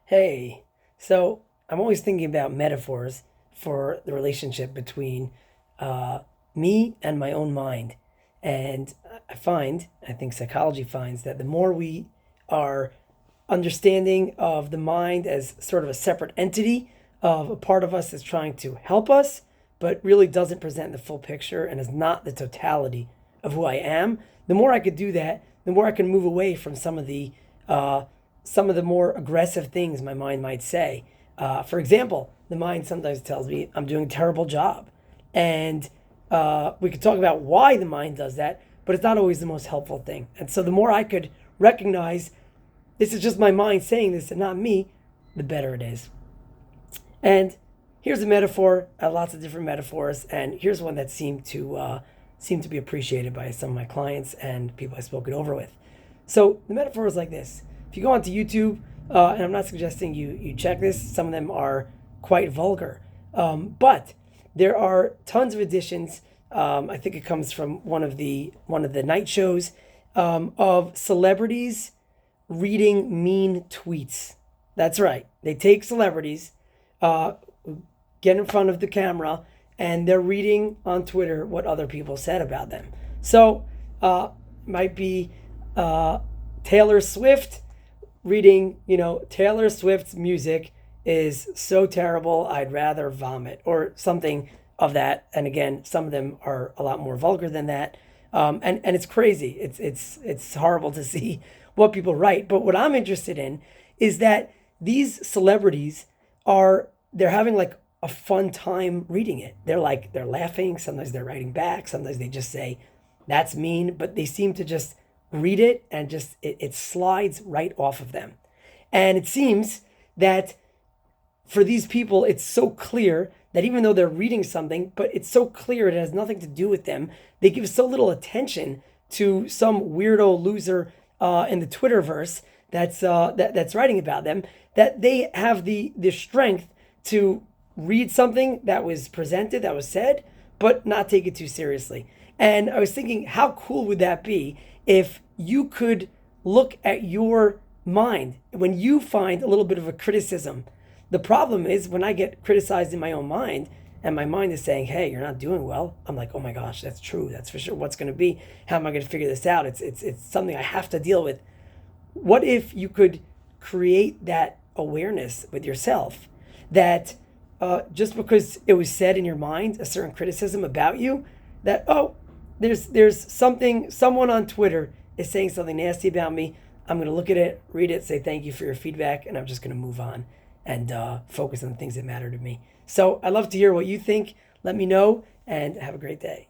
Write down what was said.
Hey, so I'm always thinking about metaphors for the relationship between uh, me and my own mind. And I think psychology finds that the more we are understanding of the mind as sort of a separate entity of a part of us that's trying to help us, but really doesn't present the full picture and is not the totality of who I am, the more I could do that, the more I can move away from uh, some of the more aggressive things my mind might say. For example, the mind sometimes tells me I'm doing a terrible job. And we could talk about why the mind does that, but it's not always the most helpful thing. And so the more I could recognize this is just my mind saying this and not me, the better it is. And here's a metaphor, lots of different metaphors, and here's one that seemed to be appreciated by some of my clients and people I've spoken over with. So the metaphor is like this: if you go onto YouTube, and I'm not suggesting you check this, some of them are quite vulgar, but there are tons of editions. I think it comes from one of the night shows of celebrities reading mean tweets. That's right. They take celebrities, uh, get in front of the camera, and they're reading on Twitter what other people said about them. So, uh, might be uh, Taylor Swift reading, Taylor Swift's music is so terrible, I'd rather vomit, or something of that. And again, some of them are a lot more vulgar than that. And it's crazy. It's horrible to see what people write. But what I'm interested in is that these celebrities they're having like a fun time reading it. They're laughing. Sometimes they're writing back. Sometimes they just say, "That's mean," but they seem to just read it and just it slides right off of them. And it seems that for these people, it's so clear that even though they're reading something, but it's so clear it has nothing to do with them, they give so little attention to some weirdo loser in the Twitterverse that's writing about them, that they have the strength to read something that was presented, that was said, but not take it too seriously. And I was thinking, how cool would that be if you could look at your mind when you find a little bit of a criticism? The problem is when I get criticized in my own mind and my mind is saying, "Hey, you're not doing well." I'm like, "Oh my gosh, that's true. That's for sure. What's going to be? How am I going to figure this out? It's something I have to deal with." What if you could create that awareness with yourself that just because it was said in your mind, a certain criticism about you, that, oh, there's someone on Twitter is saying something nasty about me. I'm going to look at it, read it, say thank you for your feedback, and I'm just going to move on and focus on the things that matter to me. So I'd love to hear what you think. Let me know, and have a great day.